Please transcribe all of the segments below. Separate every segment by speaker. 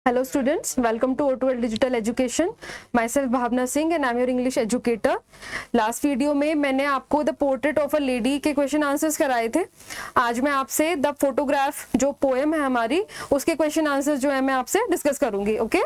Speaker 1: Hello students, welcome to O2L Digital Education. Myself Bhavna Singh and I'm your English educator. Last video में मैंने आपको the portrait of a lady के question answers कराए थे. आज मैं आपसे द फोटोग्राफ जो पोएम है हमारी उसके क्वेश्चन आंसर्स जो है मैं आपसे डिस्कस करूंगी. Okay,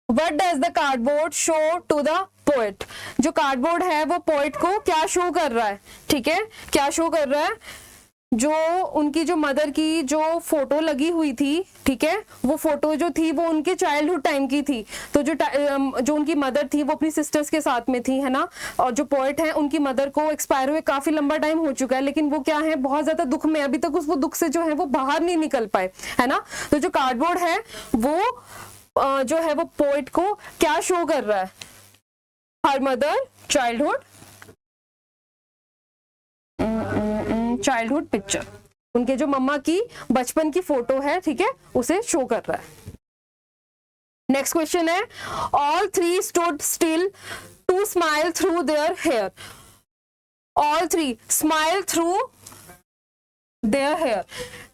Speaker 1: What does the cardboard show to the poet? जो कार्डबोर्ड है वो पोएट को क्या शो कर रहा है? ठीक है, क्या शो कर रहा है? जो उनकी जो मदर की जो फोटो लगी हुई थी, ठीक है, वो फोटो जो थी वो उनके चाइल्डहुड टाइम की थी. तो जो उनकी मदर थी वो अपनी सिस्टर्स के साथ में थी, है ना. और जो पोएट है उनकी मदर को एक्सपायर हुए काफी लंबा टाइम हो चुका है, लेकिन वो क्या है, बहुत ज्यादा दुख में, अभी तक वो दुख से जो है वो बाहर नहीं निकल पाए, है ना. तो जो कार्डबोर्ड है वो जो है वो पोएट को क्या शो कर रहा है? हर मदर चाइल्डहुड पिक्चर, उनके जो मम्मा की बचपन की फोटो है, ठीक है, उसे शो कर रहा है. नेक्स्ट क्वेश्चन है, all three stood still to smile through their hair. All three smile through their hair.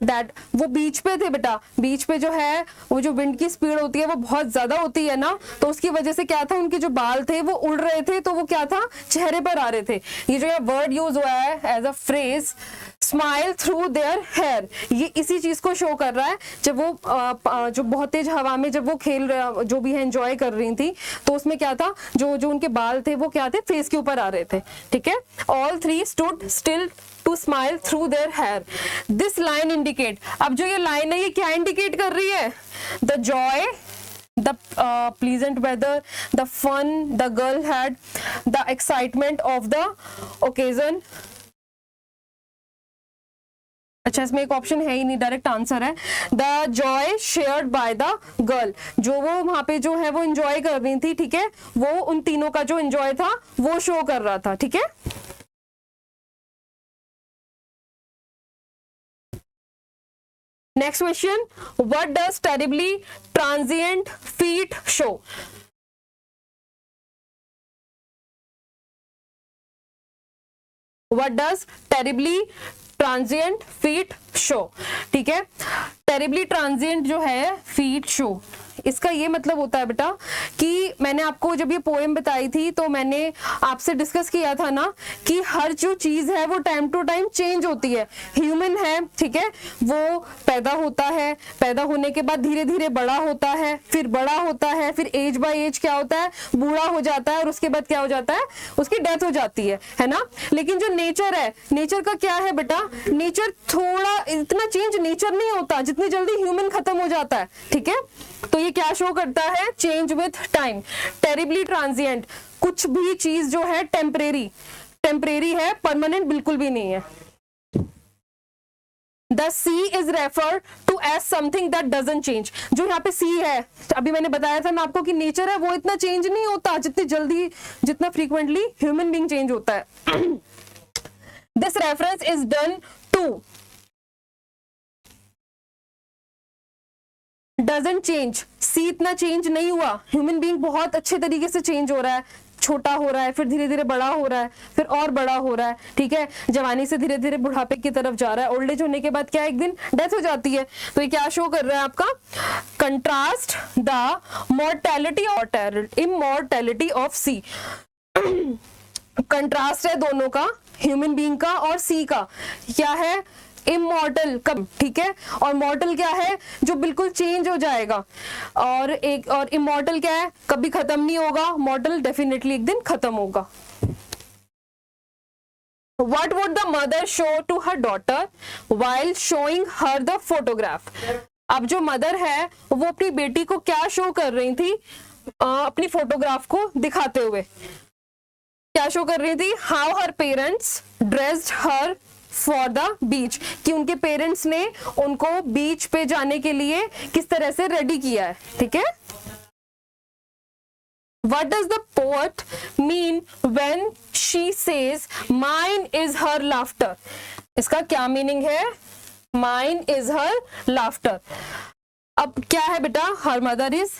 Speaker 1: That वो बीच पे थे बेटा. बीच पे जो है वो जो विंड की स्पीड होती है वो बहुत ज्यादा होती है ना, तो उसकी वजह से क्या था, उनके जो बाल थे वो उड़ रहे थे, तो वो क्या था, चेहरे पर आ रहे थे. ये जो वर्ड यूज हुआ है as a phrase smile through their hair, ये इसी चीज को शो कर रहा है. जब वो जो बहुत तेज हवा में जब वो खेल रहे, जो भी है एंजॉय कर रही थी, तो उसमें क्या था, जो जो उनके बाल थे वो क्या थे, फेस के ऊपर आ रहे थे. ठीक है, all three stood still to smile through their hair. This line indicate, अब जो ये लाइन है ये क्या इंडिकेट कर रही है? The Joy, the pleasant weather, the fun the girl had, the excitement of the occasion. अच्छा, इसमें एक ऑप्शन है ही नहीं, डायरेक्ट आंसर है the Joy shared by the girl. जो वो वहां पे जो है वो एंजॉय कर रही थी, ठीक है, वो उन तीनों का जो एंजॉय था वो शो कर रहा था. ठीक है, next question, what does terribly transient feet show? What does terribly transient feet show? ठीक है, टेरिबली ट्रांजिएंट जो है फीट शो, इसका ये मतलब होता है बेटा कि मैंने आपको जब ये पोएम बताई थी तो मैंने आपसे डिस्कस किया था ना कि हर जो चीज है वो टाइम टू टाइम चेंज होती है. ह्यूमन है, ठीक है, वो पैदा होता है, पैदा होने के बाद धीरे धीरे बड़ा होता है, फिर बड़ा होता है, फिर एज बाय एज क्या होता है, बूढ़ा हो जाता है, और उसके बाद क्या हो जाता है, उसकी डेथ हो जाती है ना. लेकिन जो नेचर है, नेचर का क्या है बेटा, नेचर थोड़ा इतना चेंज नेचर नहीं होता जितनी जल्दी ह्यूमन खत्म हो जाता है. ठीक है, तो ये क्या शो करता है, change with time. Terribly transient, कुछ भी चीज जो है टेम्परेरी, टेम्परेरी है, परमानेंट बिल्कुल भी नहीं है. The sea is referred to as something that doesn't change. जो यहाँ पे सी है, अभी मैंने बताया था ना आपको कि नेचर है वो इतना चेंज नहीं होता जितनी जल्दी, जितना फ्रीक्वेंटली ह्यूमन बीइंग चेंज होता है. This reference is done to doesn't change. See इतना चेंज नहीं हुआ, ह्यूमन बीइंग बहुत अच्छे तरीके से चेंज हो रहा है, छोटा हो रहा है, फिर धीरे धीरे बड़ा हो रहा है, फिर और बड़ा हो रहा है. ठीक है, जवानी से धीरे धीरे बुढ़ापे की तरफ जा रहा है, ओल्ड एज होने के बाद क्या एक दिन डेथ हो जाती है. तो ये क्या शो कर रहा है आपका, कंट्रास्ट द मॉर्टेलिटी और इमॉर्टेलिटी ऑफ सी. कंट्रास्ट है दोनों का, ह्यूमन बीइंग का और सी का. क्या है, इमॉर्टल कब, ठीक है, और मॉर्टल क्या है, जो बिल्कुल चेंज हो जाएगा. और एक और इमॉर्टल क्या है, कभी खत्म नहीं होगा. मॉर्टल डेफिनेटली एक दिन खत्म होगा. What would the mother show to her daughter while showing her the photograph? अब जो मदर है वो अपनी बेटी को क्या शो कर रही थी, अपनी फोटोग्राफ को दिखाते हुए क्या शो कर रही थी? How her parents dressed her for the beach, कि उनके पेरेंट्स ने उनको बीच पे जाने के लिए किस तरह से रेडी किया है. ठीक है, What does the poet mean when she says mine is her laughter? इसका क्या मीनिंग है, mine is her laughter? अब क्या है बेटा, her mother is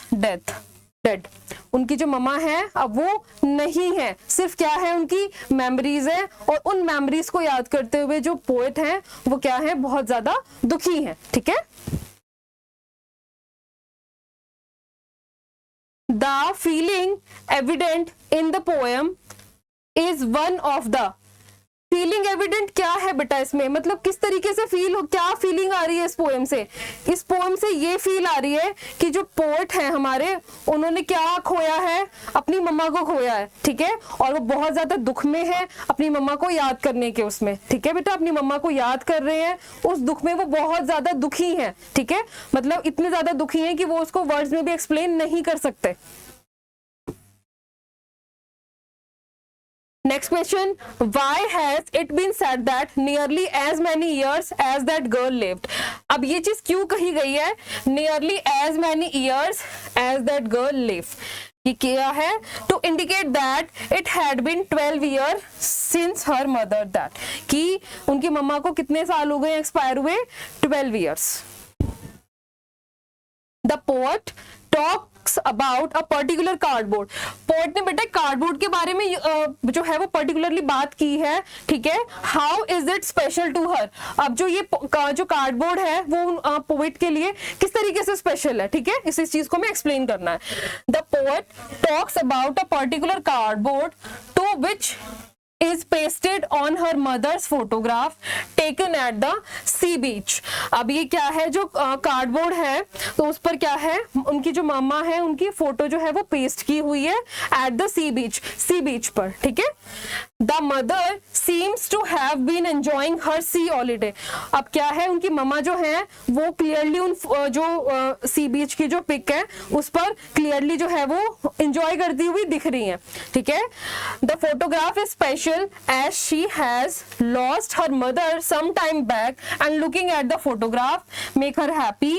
Speaker 1: डेड. उनकी जो मम्मा है अब वो नहीं है, सिर्फ क्या है, उनकी मेमोरीज है, और उन मेमोरीज को याद करते हुए जो पोएट हैं वो क्या है, बहुत ज्यादा दुखी हैं. ठीक है, the feeling evident in the poem is one of the. Feeling evident क्या है बेटा इसमें, मतलब किस तरीके से फील हो, क्या फीलिंग आ रही है इस पोएम से? इस पोएम से ये फील आ रही है कि जो पोएट है हमारे, उन्होंने क्या खोया है? अपनी मम्मा को खोया है, ठीक है, और वो बहुत ज्यादा दुख में है अपनी मम्मा को याद करने के उसमें, ठीक है बेटा, अपनी मम्मा को याद कर रहे हैं, उस दुख में वो बहुत ज्यादा दुखी है, ठीक है, मतलब इतने ज्यादा दुखी है कि वो उसको वर्ड्स में भी एक्सप्लेन नहीं कर सकते। Next question, why has it been said that nearly as many years as that girl lived? अब ये चीज क्यों कही गई है, nearly as many years as that girl lived? ये क्या है? To indicate that it had been 12 years since her mother died, कि उनकी मम्मा को कितने साल हो गए एक्सपायर हुए? 12 years. The poet talks about a particular cardboard. Poet ने बेटा कार्डबोर्ड के बारे में जो है वो पर्टिकुलरली बात की है, ठीक है। How is it special to her? अब जो ये जो कार्डबोर्ड है वो पोएट के लिए किस तरीके से स्पेशल है, ठीक है, इस चीज को मैं एक्सप्लेन करना है। The poet talks about a particular cardboard to which is pasted on her mother's photograph taken at the sea beach. अब ये क्या है, जो कार्डबोर्ड है तो उस पर क्या है, उनकी जो मम्मा है उनकी फोटो जो है वो पेस्ट की हुई है एट द सी बीच पर, ठीक है। The mother seems to have been enjoying her sea holiday. अब क्या है, उनकी मम्मा जो है वो क्लियरली उन जो सी बीच की जो पिक है उस पर क्लियरली जो है वो एंजॉय करती हुई दिख रही है, ठीक है। The photograph is special as she has lost her mother some time back and looking at the photograph make her happy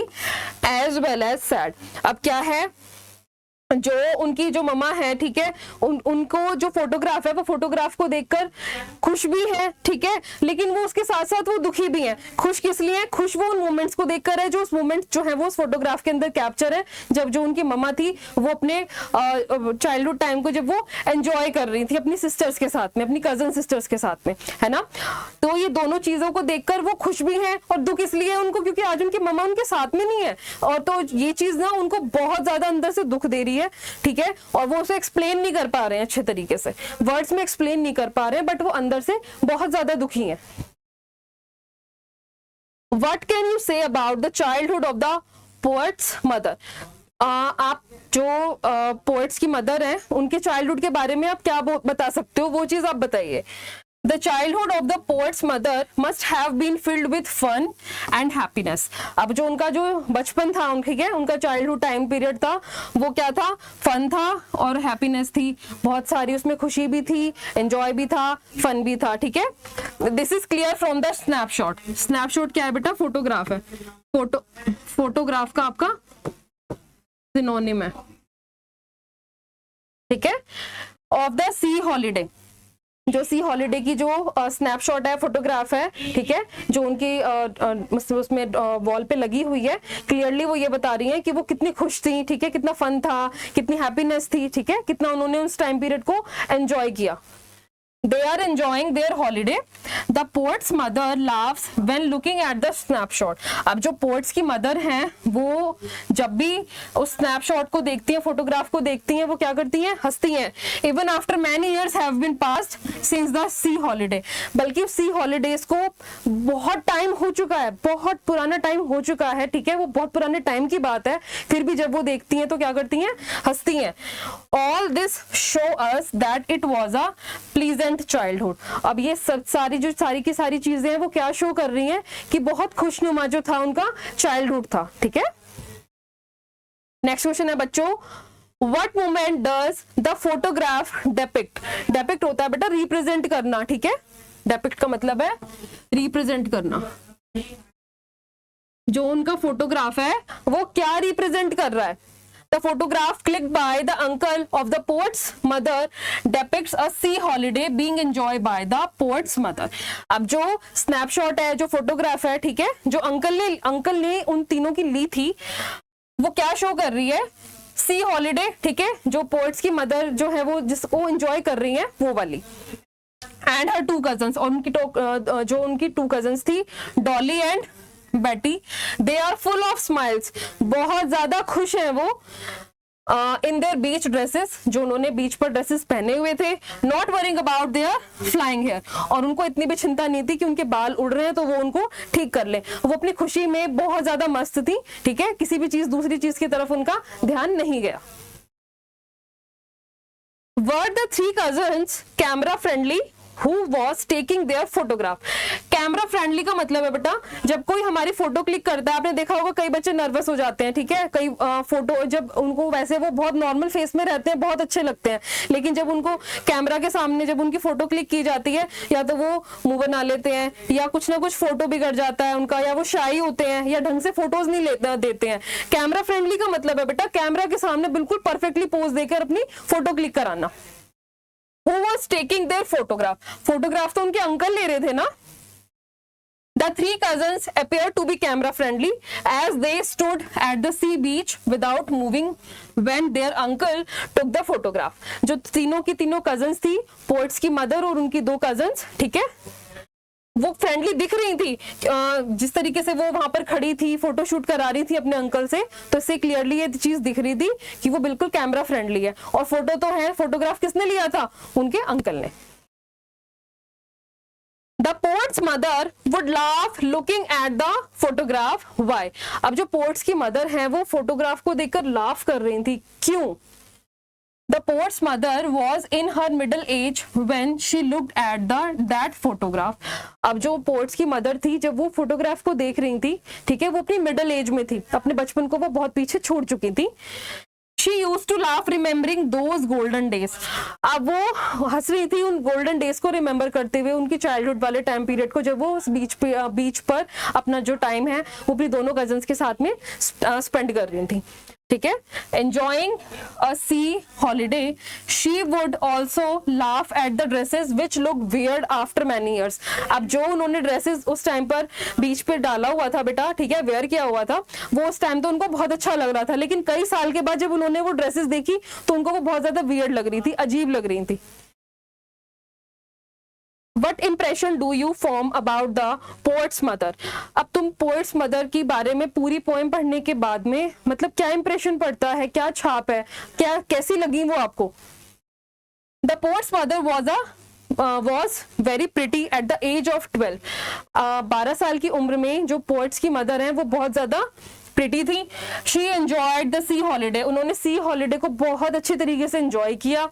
Speaker 1: as well as sad. अब क्या है, जो उनकी जो मम्मा है, ठीक है, उनको जो फोटोग्राफ है वो फोटोग्राफ को देखकर खुश भी है, ठीक है, लेकिन वो उसके साथ साथ वो दुखी भी है। खुश किस लिए? खुश वो उन मोमेंट्स को देखकर है जो उस मोमेंट जो है वो उस फोटोग्राफ के अंदर कैप्चर है, जब जो उनकी मम्मा थी वो अपने चाइल्डहुड टाइम को जब वो एंजॉय कर रही थी अपनी सिस्टर्स के साथ में, अपनी कजन सिस्टर्स के साथ में, है ना। तो ये दोनों चीजों को देखकर वो खुश भी है और दुख इसलिए उनको क्योंकि आज उनकी मम्मा उनके साथ में नहीं है, और तो ये चीज ना उनको बहुत ज्यादा अंदर से दुख दे रही है, ठीक है, और वो उसे एक्सप्लेन नहीं कर पा रहे हैं अच्छे तरीके से, वर्ड्स में एक्सप्लेन नहीं कर पा रहे हैं, बट वो अंदर से बहुत ज्यादा दुखी हैं। What can you say about the childhood of the poet's mother? आप जो पोएट्स की मदर हैं उनके चाइल्डहुड के बारे में आप क्या बता सकते हो, वो चीज आप बताइए। The childhood of the poet's mother must have been filled with fun and happiness. अब जो उनका जो बचपन था, ठीक है, उनका चाइल्डहुड टाइम पीरियड था, वो क्या था? फन था और हैप्पीनेस थी, बहुत सारी उसमें खुशी भी थी, एंजॉय भी था, फन भी था, ठीक है। This is clear from the snapshot. Snapshot क्या है बेटा? फोटोग्राफ है। फोटोग्राफ का आपका सिनोनिम है, ठीक है, ऑफ द सी हॉलीडे। जो सी हॉलीडे की जो स्नैपशॉट है, फोटोग्राफ है, ठीक है, जो उनकी उसमें वॉल पे लगी हुई है, क्लियरली वो ये बता रही है कि वो कितनी खुश थी, ठीक है, कितना फन था, कितनी हैप्पीनेस थी, ठीक है, कितना उन्होंने उस टाइम पीरियड को एंजॉय किया। They are enjoying their holiday. The poet's mother laughs when looking at the snapshot. अब जो poets की mother हैं वो जब भी उस snapshot को देखती हैं, फोटोग्राफ को देखती हैं, वो क्या करती हैं? हंसती हैं। Even after many years have been passed since the sea holiday. बल्कि sea holidays को बहुत टाइम हो चुका है, बहुत पुराना टाइम हो चुका है, ठीक है, वो बहुत पुराने टाइम की बात है, फिर भी जब वो देखती हैं तो क्या करती हैं? हंसती हैं। All this show us that it was a pleasant childhood. अब ये सब सारी की सारी चीजें हैं वो क्या शो कर रही हैं कि बहुत खुशनुमा जो था उनका चाइल्डहुड था, ठीक है। नेक्स्ट क्वेश्चन है बच्चों, what moment does the photograph depict? Depict होता है बेटा रिप्रेजेंट करना, ठीक है, डेपिक्ट का मतलब है रिप्रेजेंट करना। जो उनका फोटोग्राफ है वो क्या रिप्रेजेंट कर रहा है? The photograph clicked by the uncle of the poet's mother depicts a sea holiday being enjoyed by the poet's mother. अब जो स्नैपशॉट है, जो फोटोग्राफ है, ठीक है, जो अंकल ने उन तीनों की ली थी, वो क्या शो कर रही है? सी हॉलीडे, ठीक है, जो पोएट्स की मदर जो है वो जिसको एंजॉय कर रही है वो वाली। एंड हर टू कजन्स, और उनकी जो उनकी टू कजन्स थी, Dolly and Betty, they are full of smiles, बहुत ज्यादा खुश हैं वो। इन देयर बीच ड्रेसेस, जो उन्होंने बीच पर ड्रेसेस पहने हुए थे, not worrying about their flying hair, और उनको इतनी भी चिंता नहीं थी कि उनके बाल उड़ रहे हैं तो वो उनको ठीक कर ले, वो अपनी खुशी में बहुत ज्यादा मस्त थी, ठीक है, किसी भी चीज दूसरी चीज की तरफ उनका ध्यान नहीं गया। Were the three cousins camera friendly who was taking their photograph? Camera friendly का मतलब है बेटा, जब कोई हमारी फोटो क्लिक करता है, आपने देखा होगा कई बच्चे नर्वस हो जाते हैं, ठीक है, कई फोटो जब उनको, वैसे वो बहुत नॉर्मल फेस में रहते हैं, बहुत अच्छे लगते हैं, लेकिन जब उनको कैमरा के सामने जब उनकी फोटो क्लिक की जाती है, या तो वो मुंह बना लेते हैं, या कुछ ना कुछ फोटो बिगड़ जाता है उनका, या वो शाई होते हैं, या ढंग से फोटोज नहीं देते हैं। कैमरा फ्रेंडली का मतलब है बेटा कैमरा के सामने बिल्कुल परफेक्टली पोज देकर अपनी फोटो क्लिक कराना। Who was taking their photograph? Photograph तो उनके अंकल ले रहे थे ना। The three cousins appeared to be camera friendly as they stood at the sea beach without moving when their uncle took the photograph. जो तीनों की तीनों cousins थी, पोर्ट्स की मदर और उनकी दो cousins, ठीक है, वो फ्रेंडली दिख रही थी, जिस तरीके से वो वहां पर खड़ी थी, फोटो शूट करा रही थी अपने अंकल से, तो इससे क्लियरली ये चीज दिख रही थी कि वो बिल्कुल कैमरा फ्रेंडली है। और फोटो तो है, फोटोग्राफ किसने लिया था? उनके अंकल ने। The poet's mother would laugh looking at the photograph. Why? अब जो पोर्ट्स की मदर है वो फोटोग्राफ को देखकर लाफ कर रही थी, क्यों? The poet's mother was in her middle age when she looked at that photograph. अब जो पोर्ट्स की मदर थी, जब वो फोटोग्राफ को देख रही थी, ठीक है, वो अपनी मिडिल एज में थी, अपने बचपन को वो बहुत पीछे छोड़ चुकी थी। She used to laugh remembering those golden days. अब वो हंस रही थी उन गोल्डन डेज को रिमेम्बर करते हुए, उनकी चाइल्डहुड वाले टाइम पीरियड को, जब वो उस बीच पर अपना जो टाइम है वो अपनी दोनों कजन्स के साथ में स्पेंड कर रही थी, ठीक है, enjoying a C holiday. She would also laugh at the dresses which look weird after many years. अब जो उन्होंने ड्रेसेस उस टाइम पर बीच पे डाला हुआ था बेटा, ठीक है, वेयर किया हुआ था, वो उस टाइम तो उनको बहुत अच्छा लग रहा था, लेकिन कई साल के बाद जब उन्होंने वो ड्रेसेस देखी तो उनको वो बहुत ज्यादा वियर्ड लग रही थी, अजीब लग रही थी। What impression do you form about the poet's mother? अब तुम poet's mother की बारे में पूरी पोएम पढ़ने के बाद में मतलब क्या इंप्रेशन पड़ता है, क्या छाप है, क्या कैसी लगी वो आपको? The poet's mother was very pretty at the age of 12. 12 साल की उम्र में जो पोएट्स की मदर हैं वो बहुत ज्यादा प्रिटी थी। She enjoyed the C holiday, उन्होंने सी हॉलीडे को बहुत अच्छे तरीके से एंजॉय किया।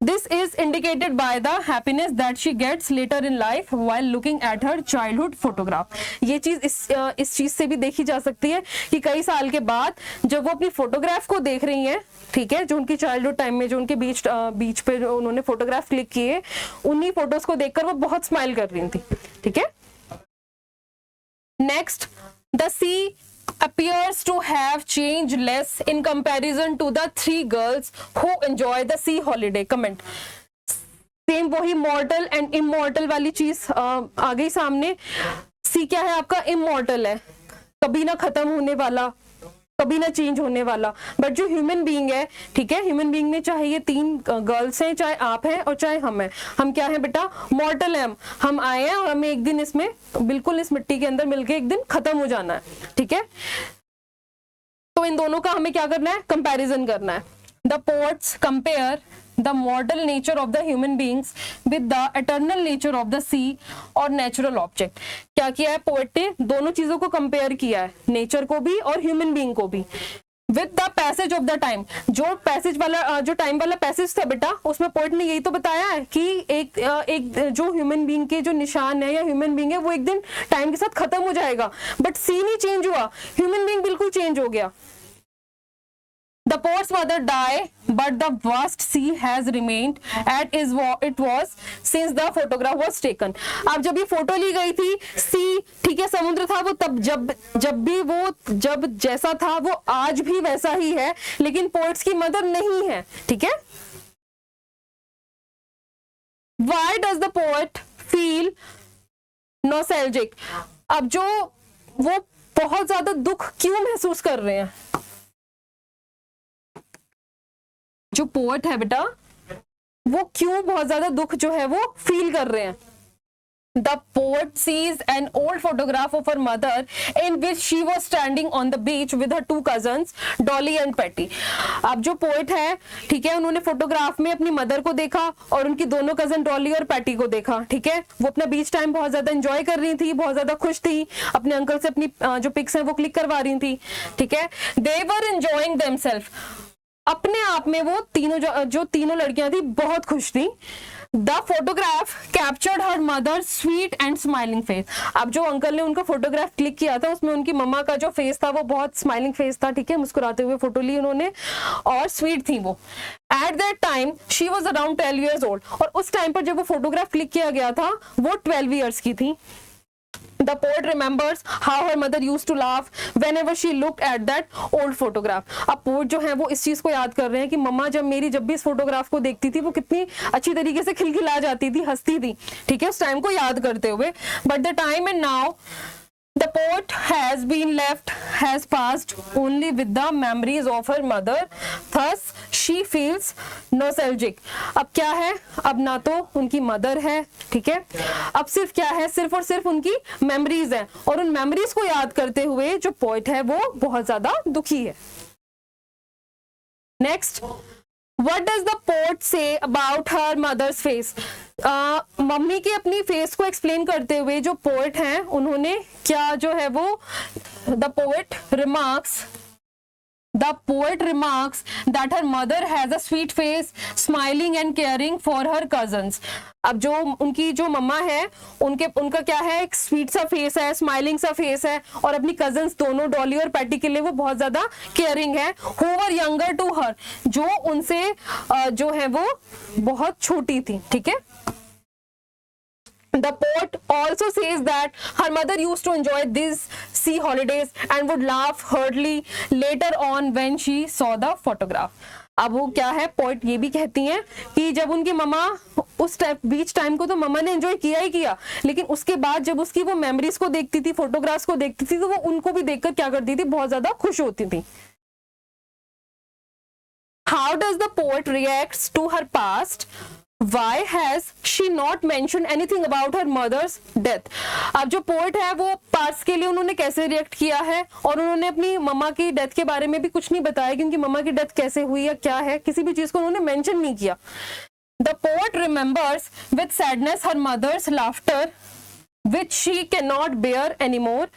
Speaker 1: This is indicated by the happiness that she gets later in life while looking at her childhood photograph. ये चीज इस चीज से भी देखी जा सकती है कि कई साल के बाद जब वो अपनी फोटोग्राफ को देख रही हैं, ठीक है, जो उनकी चाइल्डहुड टाइम में जो उनके बीच पे जो उन्होंने फोटोग्राफ क्लिक किए, उन्हीं फोटोज को देखकर वो बहुत स्माइल कर रही थी, ठीक है। Next, the sea appears to have changed less in comparison to the three girls who enjoy the sea holiday. Comment. Same वही मॉर्टल एंड इमॉर्टल वाली चीज आ गई सामने। सी क्या है आपका? इमॉर्टल है, कभी ना खत्म होने वाला, कभी ना चेंज होने वाला। बट जो ह्यूमन बीइंग है, ठीक है, ह्यूमन बीइंग में चाहे ये तीन गर्ल्स हैं, चाहे आप हैं और चाहे हम हैं, हम क्या है बेटा? मॉर्टल है। हम आए हैं और हमें एक दिन इसमें बिल्कुल इस मिट्टी के अंदर मिलके एक दिन खत्म हो जाना है, ठीक है। तो इन दोनों का हमें क्या करना है? कंपैरिजन करना है। The poets compare the mortal nature of the human beings with the eternal nature of the sea और natural object। क्या किया है पोएट ने? दोनों चीजों को कंपेयर किया है, नेचर को भी और ह्यूमन बीइंग को भी। With the passage of the time, जो पैसेज वाला जो टाइम वाला पैसेज था बेटा, उसमें पोएट ने यही तो बताया है कि एक जो ह्यूमन बीइंग के जो निशान है या ह्यूमन बीइंग है वो एक दिन टाइम के साथ खत्म हो जाएगा। बट सी नहीं चेंज हुआ, ह्यूमन बीइंग बिल्कुल चेंज हो गया। The poet's mother died, but the vast sea has remained as it was since the photograph was taken. अब जब ये फोटो ली गई थी, सी, ठीक है, समुद्र था वो तब, जब जैसा था वो आज भी वैसा ही है, लेकिन पोएट्स की मदर नहीं है, ठीक है। Why does the poet feel nostalgic? अब जो वो बहुत ज्यादा दुख क्यों महसूस कर रहे हैं? जो पोएट है बेटा वो क्यों बहुत ज्यादा दुख जो है वो फील कर रहे हैं? The poet sees an old photograph of her mother in which she was standing on the beach with her two cousins Dolly and Patty. अब जो पोएट है, ठीक है, उन्होंने फोटोग्राफ में अपनी मदर को देखा और उनकी दोनों कजन डॉली और पैटी को देखा, ठीक है। वो अपना बीच टाइम बहुत ज्यादा एंजॉय कर रही थी, बहुत ज्यादा खुश थी, अपने अंकल से अपनी जो पिक्स हैं वो क्लिक करवा रही थी, ठीक है। They were enjoying themselves. अपने आप में वो तीनों जो तीनों लड़कियां थी बहुत खुश थी। The photograph captured her mother's sweet and smiling face. अब जो अंकल ने उनका फोटोग्राफ क्लिक किया था उसमें उनकी मम्मा का जो फेस था वो बहुत स्माइलिंग फेस था, ठीक है, मुस्कुराते हुए फोटो ली उन्होंने और स्वीट थी वो। At that time she was around 12 years old. और उस टाइम पर जब वो फोटोग्राफ क्लिक किया गया था वो 12 years की थी। The poet remembers how her mother used to laugh whenever she looked at that old photograph. अब पोएट जो है वो इस चीज को याद कर रहे हैं कि मम्मा जब भी इस फोटोग्राफ को देखती थी वो कितनी अच्छी तरीके से खिलखिला जाती थी, हंसती थी, ठीक है, उस टाइम को याद करते हुए। But the time and now the poet has passed only with the memories of her mother, thus she feels nostalgic. अब क्या है, अब ना तो उनकी मदर है, ठीक है, अब सिर्फ क्या है, सिर्फ और सिर्फ उनकी मेमोरीज हैं और उन मेमोरीज को याद करते हुए जो पोएट है वो बहुत ज्यादा दुखी है। Next, What does the poet say about her mother's face? Mummy की अपनी फेस को एक्सप्लेन करते हुए जो पोएट हैं उन्होंने क्या जो है वो the poet remarks that her mother has a sweet face, smiling and caring for her cousins. अब जो उनकी जो मम्मा है उनका क्या है, एक स्वीट सा फेस है, स्माइलिंग सा फेस है और अपनी कजन्स दोनों डॉली और पैटी के लिए वो बहुत ज्यादा केयरिंग है। who were younger to her, जो उनसे जो है वो बहुत छोटी थी, ठीक है। The poet also says that her mother used to enjoy these sea holidays and would laugh heartily later on when she saw the photograph. अब वो क्या है, पोएट ये भी कहती हैं कि जब उनकी मम्मा उस बीच टाइम को तो मम्मा ने एंजॉय किया ही किया, लेकिन उसके बाद जब उसकी वो मेमोरीज को देखती थी, फोटोग्राफ्स को देखती थी, तो वो उनको भी देखकर क्या करती थी, बहुत ज्यादा खुश होती थी। How does the poet reacts to her past? Why has she not mentioned anything about her mother's death? अब जो पोएट है वो पास्ट के लिए उन्होंने कैसे रिएक्ट किया है और उन्होंने अपनी मम्मा की डेथ के बारे में भी कुछ नहीं बताया कि उनकी मम्मा की डेथ कैसे हुई या क्या है, किसी भी चीज को उन्होंने मेंशन नहीं किया। The poet remembers with sadness her mother's laughter which she cannot bear anymore.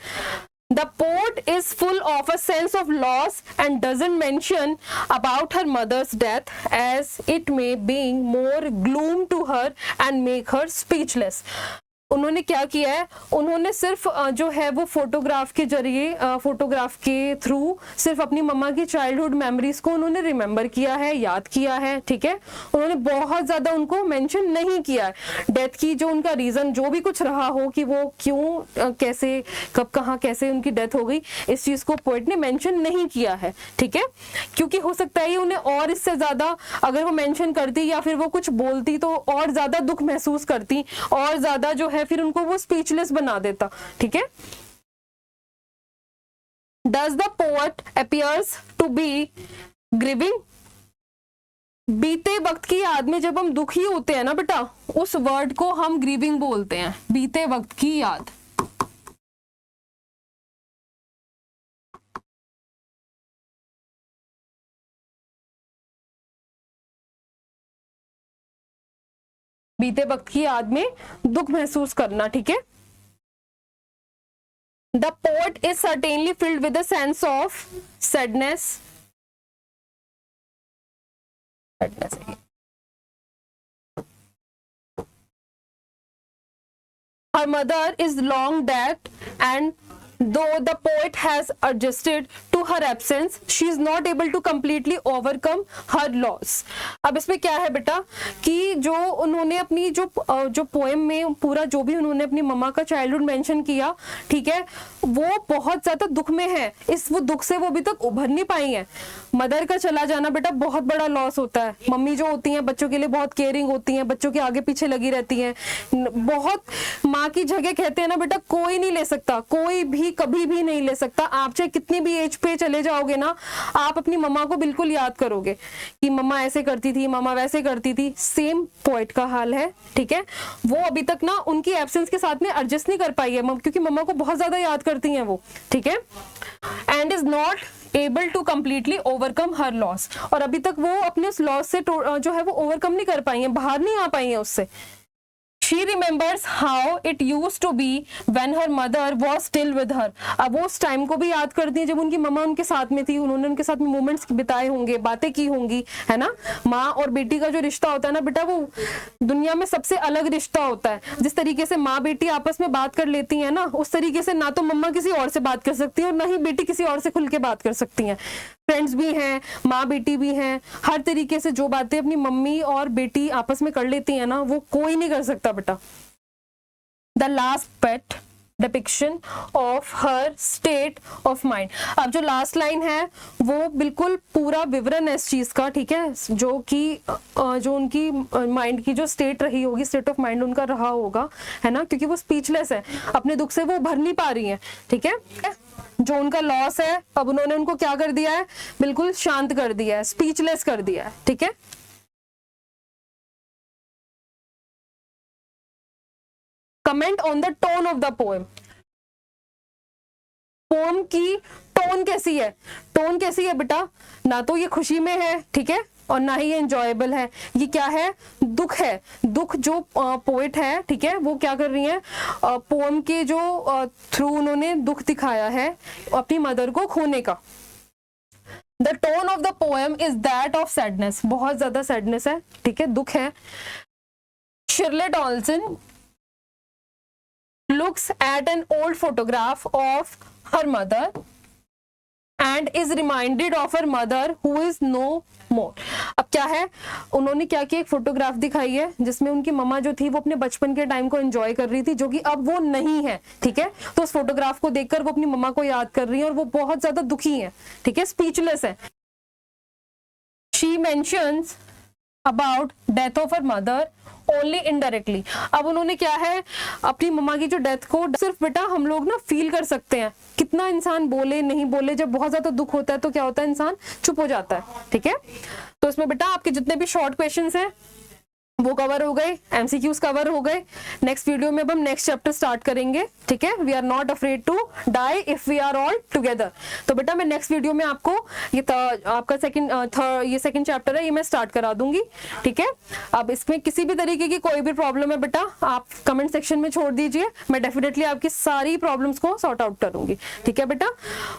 Speaker 1: The poet is full of a sense of loss and doesn't mention about her mother's death as it may bring more gloom to her and make her speechless. उन्होंने क्या किया है, उन्होंने सिर्फ जो है वो photograph के जरिए, फोटोग्राफ के थ्रू सिर्फ अपनी मम्मा की चाइल्डहुड मेमोरीज को उन्होंने रिमेम्बर किया है, याद किया है, ठीक है। उन्होंने बहुत ज्यादा उनको मेंशन नहीं किया है डेथ की, जो उनका रीजन जो भी कुछ रहा हो कि वो क्यों, कैसे, कब, कहाँ, कैसे उनकी डेथ हो गई, इस चीज को पोएट ने मेंशन नहीं किया है, ठीक है, क्योंकि हो सकता है उन्हें और इससे ज्यादा अगर वो मेंशन करती या फिर वो कुछ बोलती तो और ज्यादा दुख महसूस करती और ज्यादा जो है फिर उनको वो स्पीचलेस बना देता, ठीक है। Does the poet appears to be grieving? बीते वक्त की याद में जब हम दुखी होते हैं ना बेटा, उस वर्ड को हम ग्रीविंग बोलते हैं, बीते वक्त की याद। बीते वक्त की याद में दुख महसूस करना, ठीक है। The poet is certainly filled with a sense of sadness. Her mother is long dead and though the poet has adjusted to her absence, she is not able to completely overcome her loss. अब इसमें क्या है बेटा कि जो उन्होंने अपनी जो पोएम में पूरा जो भी उन्होंने अपनी मम्मा का चाइल्डहुड मेंशन किया, ठीक है, वो बहुत ज्यादा दुख में है, वो दुख से वो अभी तक उभर नहीं पाई है। मदर का चला जाना बेटा बहुत बड़ा लॉस होता है। मम्मी जो होती हैं बच्चों के लिए बहुत केयरिंग होती हैं, बच्चों के आगे पीछे लगी रहती हैं, बहुत माँ की जगह कहते हैं ना बेटा, कोई नहीं ले सकता, कोई भी कभी भी नहीं ले सकता। आप चाहे कितनी भी एज पे पे चले जाओगे ना, आप अपनी मम्मा को बिल्कुल याद करोगे कि मम्मा ऐसे करती थी, मम्मा वैसे करती थी। सेम पोएट का हाल है, ठीक है। वो अभी तक ना उनकी एब्सेंस के साथ में एडजस्ट नहीं कर पाई है, क्योंकि मम्मा को बहुत ज्यादा याद करती हैं वो, ठीक है। And is not able to completely overcome her loss, और अभी तक वो अपने उस लॉस से जो है वो ओवरकम नहीं कर पाई है, बाहर नहीं आ पाई है उससे। She remembers how it used to be when her mother was still with her. अब वो उस टाइम को भी याद करती है जब उनकी मम्मा उनके साथ में थी, उन्होंने उनके साथ में मोमेंट्स बिताए होंगे, बातें की होंगी, है ना। माँ और बेटी का जो रिश्ता होता है ना बेटा, वो दुनिया में सबसे अलग रिश्ता होता है। जिस तरीके से माँ बेटी आपस में बात कर लेती है ना, उस तरीके से ना तो मम्मा किसी और से बात कर सकती है और ना ही बेटी किसी और से खुल के बात कर सकती है। फ्रेंड्स भी हैं, माँ बेटी भी हैं, हर तरीके से जो बातें अपनी मम्मी और बेटी आपस में कर लेती है ना, वो कोई नहीं कर सकता बेटा। The last pet depiction of her state of mind. अब जो लास्ट लाइन है वो बिल्कुल पूरा विवरण है इस चीज का, ठीक है, जो उनकी माइंड की जो स्टेट रही होगी, स्टेट ऑफ माइंड उनका रहा होगा, है ना, क्योंकि वो स्पीचलेस है, अपने दुख से वो भर नहीं पा रही है, ठीक है। जो उनका लॉस है, अब उन्होंने उनको क्या कर दिया है, बिल्कुल शांत कर दिया है, स्पीचलेस कर दिया है, ठीक है। Comment on the tone of the poem. Poem की टोन कैसी है, टोन कैसी है बेटा, ना तो ये खुशी में है, ठीक है, और ना ही ये एंजॉयबल है, ये क्या है, दुख है। दुख जो पोएट है, ठीक है, वो क्या कर रही है, पोएम के जो थ्रू उन्होंने दुख दिखाया है अपनी मदर को खोने का। The tone of the poem is that of sadness, बहुत ज्यादा सैडनेस है, ठीक है, दुख है। शिरलेट Olson looks at an old photograph of her mother and is reminded of her mother who is no more. अब क्या है, उन्होंने क्या किया, एक फोटोग्राफ दिखाई है जिसमें उनकी मम्मा जो थी वो अपने बचपन के टाइम को एंजॉय कर रही थी, जो कि अब वो नहीं है, ठीक है। तो उस फोटोग्राफ को देखकर वो अपनी मम्मा को याद कर रही है और वो बहुत ज्यादा दुखी है, ठीक है, स्पीचलेस है। She mentions about death of her mother only indirectly. अब उन्होंने क्या है, अपनी मम्मा की जो डेथ को सिर्फ बेटा हम लोग ना फील कर सकते हैं, कितना इंसान बोले नहीं बोले, जब बहुत ज्यादा दुख होता है तो क्या होता है, इंसान चुप हो जाता है, ठीक है। तो इसमें बेटा आपके जितने भी शॉर्ट क्वेश्चंस हैं वो कवर हो गए, एमसीक्यूज कवर हो गए। नेक्स्ट वीडियो में अब हम नेक्स्ट चैप्टर स्टार्ट करेंगे, ठीक है। We are not afraid to die if we are all together. तो बेटा मैं नेक्स्ट वीडियो में आपको ये आपका सेकंड चैप्टर है, ये मैं स्टार्ट करा दूंगी, ठीक है। अब इसमें किसी भी तरीके की कोई भी प्रॉब्लम है बेटा, आप कमेंट सेक्शन में छोड़ दीजिए, मैं डेफिनेटली आपकी सारी प्रॉब्लम्स को सॉर्ट आउट करूंगी, ठीक है बेटा।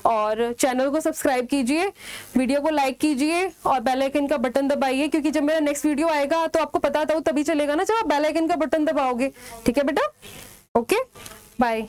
Speaker 1: और चैनल को सब्सक्राइब कीजिए, वीडियो को लाइक कीजिए और बेल आइकन का बटन दबाइए, क्योंकि जब मेरा नेक्स्ट वीडियो आएगा तो आपको पता तभी चलेगा ना जब आप बेल आइकन का बटन दबाओगे, ठीक है बेटा। Okay, bye.